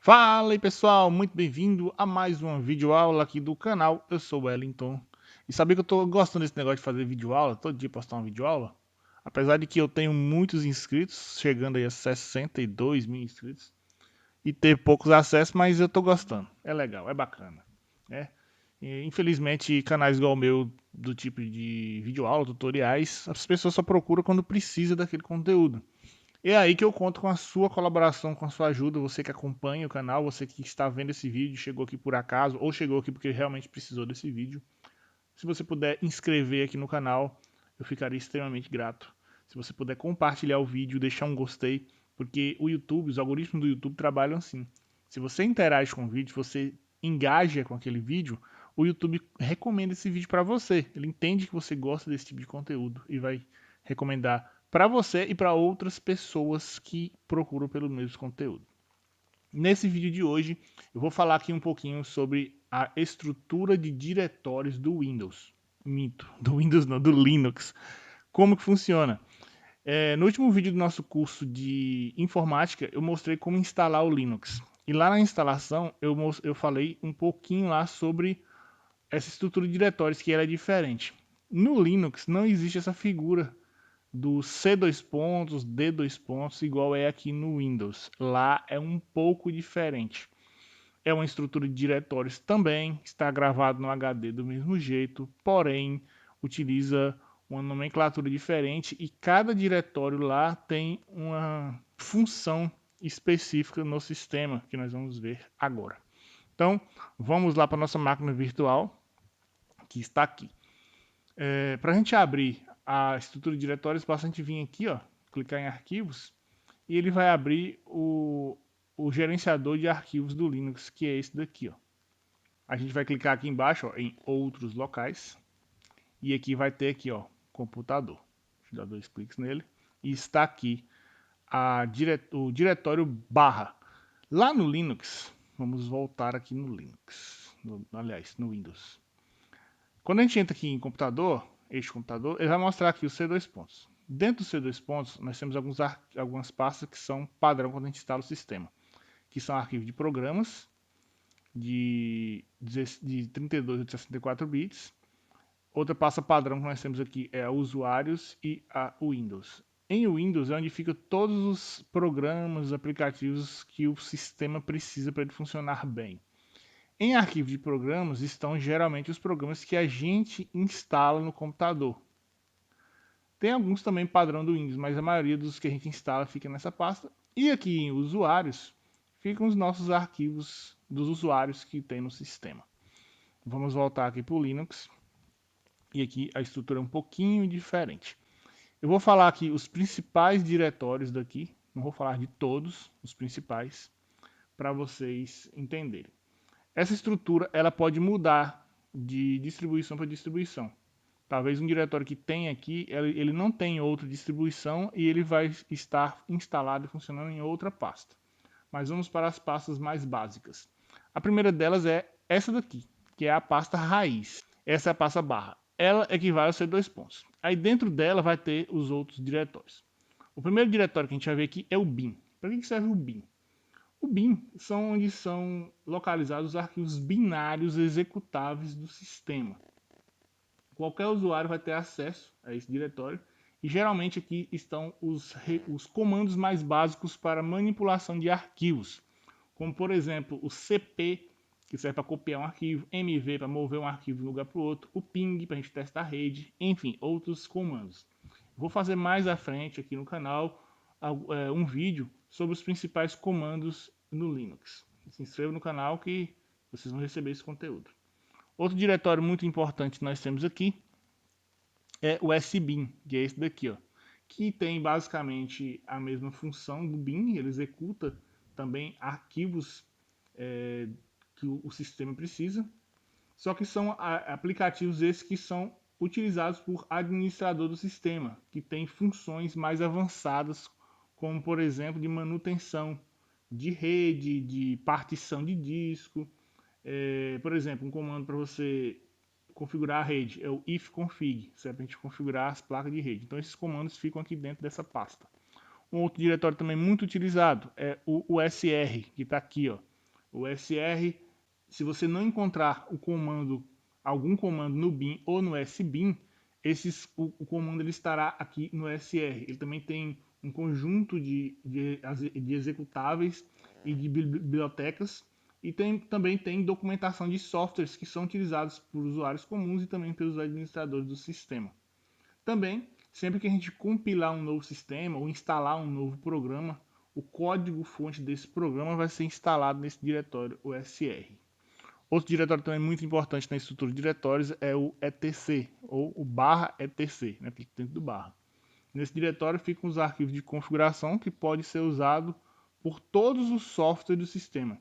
Fala aí pessoal, muito bem-vindo a mais uma videoaula aqui do canal. Eu sou o Wellington. E sabia que eu tô gostando desse negócio de fazer videoaula, todo dia postar uma videoaula? Apesar de que eu tenho muitos inscritos, chegando aí a 62 mil inscritos, e ter poucos acessos, mas eu tô gostando. É legal, é bacana, né? E, infelizmente, canais igual o meu, do tipo de videoaula, tutoriais, as pessoas só procuram quando precisa daquele conteúdo. É aí que eu conto com a sua colaboração, com a sua ajuda, você que acompanha o canal, você que está vendo esse vídeo, chegou aqui por acaso, ou chegou aqui porque realmente precisou desse vídeo. Se você puder inscrever aqui no canal, eu ficaria extremamente grato. Se você puder compartilhar o vídeo, deixar um gostei, porque o YouTube, os algoritmos do YouTube trabalham assim. Se você interage com o vídeo, se você engaja com aquele vídeo, o YouTube recomenda esse vídeo para você. Ele entende que você gosta desse tipo de conteúdo e vai recomendar para você e para outras pessoas que procuram pelo mesmo conteúdo. Nesse vídeo de hoje, eu vou falar aqui um pouquinho sobre a estrutura de diretórios do Windows. Minto, do Windows não, do Linux. Como que funciona? No último vídeo do nosso curso de informática, eu mostrei como instalar o Linux. E lá na instalação, eu falei um pouquinho lá sobre essa estrutura de diretórios, que ela é diferente. No Linux não existe essa figura do C dois pontos, D dois pontos, igual é aqui no Windows. Lá é um pouco diferente. É uma estrutura de diretórios também, está gravado no HD do mesmo jeito, porém utiliza uma nomenclatura diferente e cada diretório lá tem uma função específica no sistema que nós vamos ver agora. Então, vamos lá para a nossa máquina virtual, que está aqui. Para a gente abrir a estrutura de diretórios, basta a gente vir aqui, ó, clicar em arquivos, e ele vai abrir o gerenciador de arquivos do Linux, que é esse daqui, ó. A gente vai clicar aqui embaixo, ó, em outros locais, e aqui vai ter aqui, ó, computador. Deixa eu dar 2 cliques nele, e está aqui o diretório barra. Lá no Linux, vamos voltar aqui no Linux, aliás, no Windows. Quando a gente entra aqui em computador, este computador, ele vai mostrar aqui os C2 pontos. Dentro dos C2 pontos, nós temos algumas pastas que são padrão quando a gente instala o sistema, que são arquivos de programas de 32 ou 64 bits. Outra pasta padrão que nós temos aqui é a usuários e a Windows. Em Windows é onde fica todos os programas, aplicativos que o sistema precisa para ele funcionar bem. Em arquivo de programas estão geralmente os programas que a gente instala no computador. Tem alguns também padrão do Windows, mas a maioria dos que a gente instala fica nessa pasta. E aqui em usuários ficam os nossos arquivos dos usuários que tem no sistema. Vamos voltar aqui para o Linux. E aqui a estrutura é um pouquinho diferente. Eu vou falar aqui os principais diretórios daqui. Não vou falar de todos, os principais, para vocês entenderem. Essa estrutura ela pode mudar de distribuição para distribuição. Talvez um diretório que tem aqui, ele não tem outra distribuição e ele vai estar instalado e funcionando em outra pasta. Mas vamos para as pastas mais básicas. A primeira delas é essa daqui, que é a pasta raiz. Essa é a pasta barra. Ela equivale a ser 2 pontos. Aí dentro dela vai ter os outros diretórios. O primeiro diretório que a gente vai ver aqui é o bin. Para que serve o bin? O bin são onde são localizados os arquivos binários executáveis do sistema. Qualquer usuário vai ter acesso a esse diretório e geralmente aqui estão os comandos mais básicos para manipulação de arquivos, como por exemplo o cp, que serve para copiar um arquivo, mv para mover um arquivo de um lugar para o outro, o ping para a gente testar a rede, enfim, outros comandos. Vou fazer mais à frente aqui no canal um vídeo sobre os principais comandos no Linux. Se inscreva no canal que vocês vão receber esse conteúdo. Outro diretório muito importante que nós temos aqui é o sbin, que é esse daqui, ó, que tem basicamente a mesma função do bin, ele executa também arquivos que o sistema precisa, só que são aplicativos esses que são utilizados por administrador do sistema, que tem funções mais avançadas, como por exemplo de manutenção de rede, de partição de disco. Por exemplo, um comando para você configurar a rede é o ifconfig, serve para a gente configurar as placas de rede. Então esses comandos ficam aqui dentro dessa pasta. Um outro diretório também muito utilizado é o usr, que está aqui, ó, O SR, se você não encontrar algum comando no bin ou no SBin, o comando ele estará aqui no SR. Ele também tem um conjunto de executáveis e de bibliotecas, e também tem documentação de softwares que são utilizados por usuários comuns e também pelos administradores do sistema. Também, sempre que a gente compilar um novo sistema ou instalar um novo programa, o código-fonte desse programa vai ser instalado nesse diretório USR. Outro diretório também muito importante na estrutura de diretórios é o etc, ou o /etc, né, dentro do barra. Nesse diretório ficam os arquivos de configuração que pode ser usado por todos os softwares do sistema.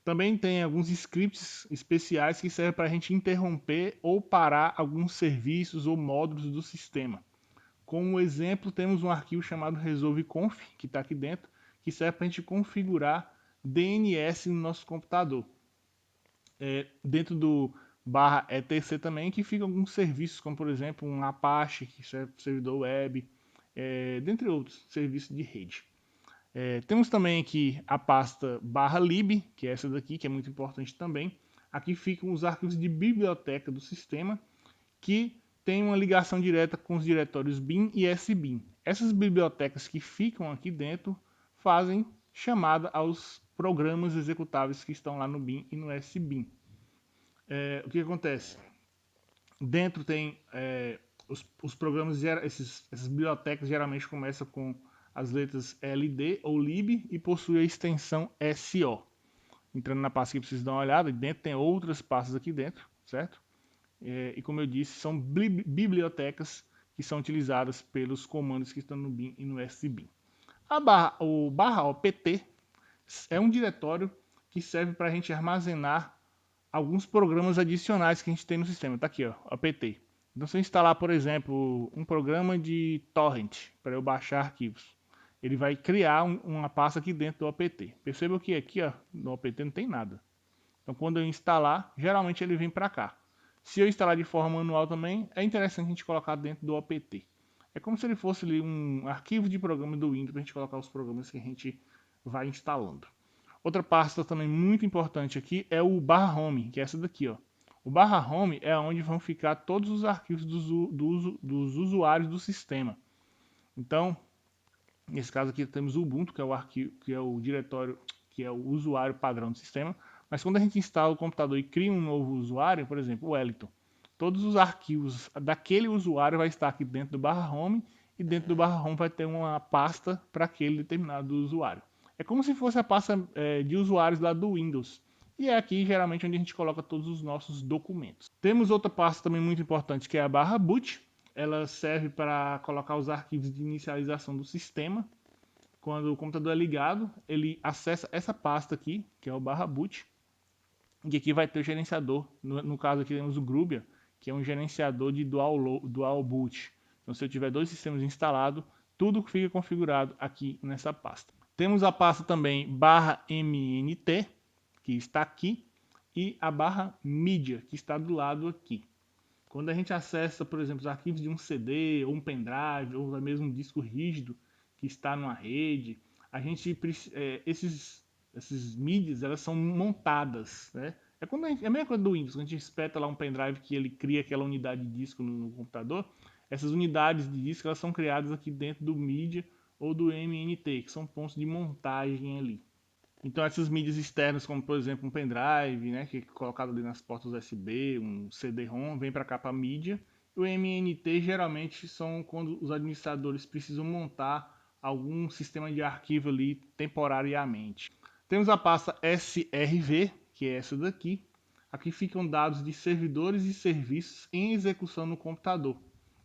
Também tem alguns scripts especiais que servem para a gente interromper ou parar alguns serviços ou módulos do sistema. Como exemplo, temos um arquivo chamado resolveconf, que está aqui dentro, que serve para a gente configurar DNS no nosso computador. Dentro do /etc também, que ficam alguns serviços, como por exemplo um Apache, que serve para servidor web, dentre outros serviços de rede. Temos também aqui a pasta /lib, que é essa daqui, que é muito importante também. Aqui ficam os arquivos de biblioteca do sistema, que tem uma ligação direta com os diretórios bin e sbin. Essas bibliotecas que ficam aqui dentro fazem chamada aos programas executáveis que estão lá no bin e no sbin. O que acontece? Dentro tem os programas, essas bibliotecas geralmente começam com as letras LD ou lib e possui a extensão SO. Entrando na pasta aqui, vocês dão uma olhada, e dentro tem outras pastas aqui dentro, certo? E como eu disse, são bibliotecas que são utilizadas pelos comandos que estão no bin e no sbin. O /opt é um diretório que serve para a gente armazenar alguns programas adicionais que a gente tem no sistema. Está aqui, ó, opt. Então, se eu instalar, por exemplo, um programa de torrent para eu baixar arquivos, ele vai criar uma pasta aqui dentro do opt. Perceba que aqui, ó, no opt não tem nada. Então, quando eu instalar, geralmente ele vem para cá. Se eu instalar de forma manual também, é interessante a gente colocar dentro do opt. É como se ele fosse ali um arquivo de programa do Windows para a gente colocar os programas que a gente vai instalando. Outra pasta também muito importante aqui é o /home, que é essa daqui, ó. O /home é onde vão ficar todos os arquivos dos usuários do sistema. Então, nesse caso aqui temos o Ubuntu, que é o arquivo, que é o diretório, que é o usuário padrão do sistema. Mas quando a gente instala o computador e cria um novo usuário, por exemplo, o Wellington, todos os arquivos daquele usuário vai estar aqui dentro do /home e dentro do /home vai ter uma pasta para aquele determinado usuário. É como se fosse a pasta de usuários lá do Windows. E é aqui geralmente onde a gente coloca todos os nossos documentos. Temos outra pasta também muito importante que é a /boot. Ela serve para colocar os arquivos de inicialização do sistema. Quando o computador é ligado, ele acessa essa pasta aqui, que é o /boot. E aqui vai ter o gerenciador. No caso aqui temos o Grubia, que é um gerenciador de dual boot. Então, se eu tiver dois sistemas instalados, tudo fica configurado aqui nessa pasta. Temos a pasta também /mnt, que está aqui, e a /media, que está do lado aqui. Quando a gente acessa, por exemplo, os arquivos de um CD, ou um pendrive, ou mesmo um disco rígido que está numa rede, a gente essas mídias, elas são montadas, né? É a mesma coisa do Windows, quando a gente espeta lá um pendrive que ele cria aquela unidade de disco no computador, essas unidades de disco elas são criadas aqui dentro do media ou do MNT, que são pontos de montagem ali. Então essas mídias externas, como por exemplo um pendrive, né, que é colocado ali nas portas USB, um CD-ROM, vem para cá para a mídia. E o MNT geralmente são quando os administradores precisam montar algum sistema de arquivo ali temporariamente. Temos a pasta SRV, que é essa daqui. Aqui ficam dados de servidores e serviços em execução no computador.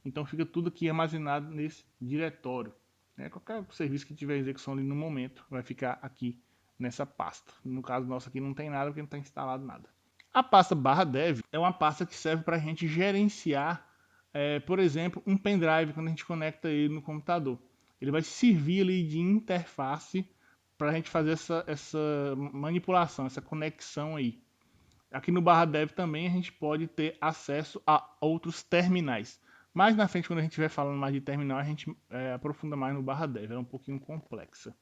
Então fica tudo aqui armazenado nesse diretório. Qualquer serviço que tiver execução ali no momento vai ficar aqui nessa pasta. No caso nosso aqui não tem nada porque não está instalado nada. A pasta /dev é uma pasta que serve para a gente gerenciar, por exemplo, um pendrive quando a gente conecta ele no computador. Ele vai servir ali de interface para a gente fazer essa manipulação, essa conexão aí. Aqui no /dev também a gente pode ter acesso a outros terminais. Mais na frente, quando a gente estiver falando mais de terminal, a gente aprofunda mais no /dev, é um pouquinho complexa.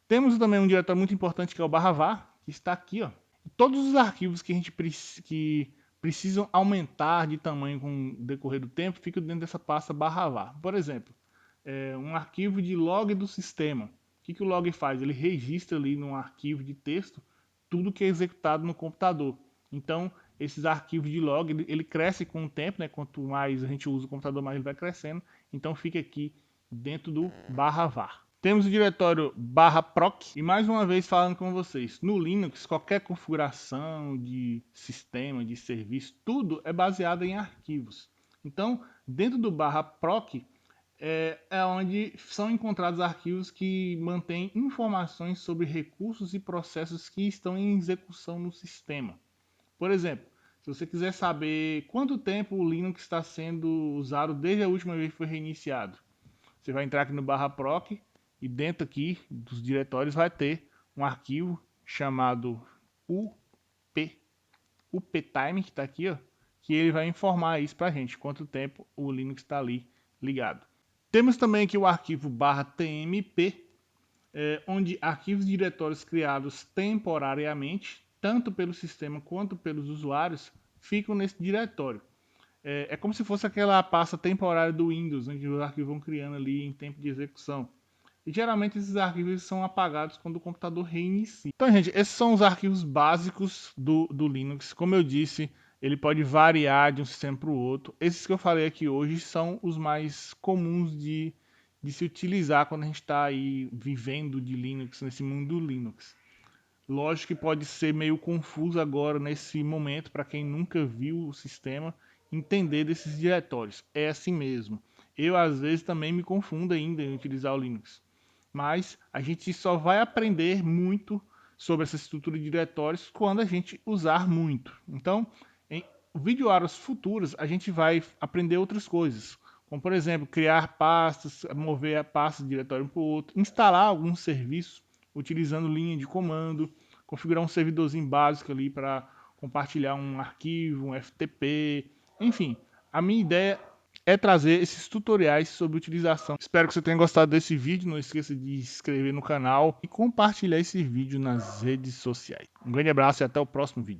Temos também um diretório muito importante que é o /var, que está aqui, ó. Todos os arquivos que a gente que precisam aumentar de tamanho com o decorrer do tempo ficam dentro dessa pasta /var. Por exemplo, um arquivo de log do sistema. O que o log faz? Ele registra ali num arquivo de texto tudo que é executado no computador. Então, esses arquivos de log, ele cresce com o tempo, né? Quanto mais a gente usa o computador, mais ele vai crescendo. Então, fica aqui dentro do /var. Temos o diretório /proc e mais uma vez falando com vocês, no Linux qualquer configuração de sistema, de serviço, tudo é baseado em arquivos. Então, dentro do /proc é onde são encontrados arquivos que mantêm informações sobre recursos e processos que estão em execução no sistema. Por exemplo, se você quiser saber quanto tempo o Linux está sendo usado desde a última vez que foi reiniciado, você vai entrar aqui no /proc e dentro aqui dos diretórios vai ter um arquivo chamado uptime, que está aqui, ó, que ele vai informar isso para a gente, quanto tempo o Linux está ali ligado. Temos também aqui o arquivo /tmp, onde arquivos e diretórios criados temporariamente, tanto pelo sistema quanto pelos usuários, ficam nesse diretório. É como se fosse aquela pasta temporária do Windows, onde os arquivos vão criando ali em tempo de execução. E geralmente esses arquivos são apagados quando o computador reinicia. Então, gente, esses são os arquivos básicos do Linux. Como eu disse, ele pode variar de um sistema para o outro. Esses que eu falei aqui hoje são os mais comuns de se utilizar quando a gente está aí vivendo de Linux, nesse mundo do Linux. Lógico que pode ser meio confuso agora, nesse momento, para quem nunca viu o sistema, entender desses diretórios. É assim mesmo. Eu, às vezes, também me confundo ainda em utilizar o Linux. Mas a gente só vai aprender muito sobre essa estrutura de diretórios quando a gente usar muito. Então, em videoaulas futuras, a gente vai aprender outras coisas. Como, por exemplo, criar pastas, mover a pasta de diretório para o outro, instalar algum serviço utilizando linha de comando, configurar um servidorzinho básico ali para compartilhar um arquivo, um FTP, enfim. A minha ideia é trazer esses tutoriais sobre utilização. Espero que você tenha gostado desse vídeo. Não esqueça de se inscrever no canal e compartilhar esse vídeo nas redes sociais. Um grande abraço e até o próximo vídeo.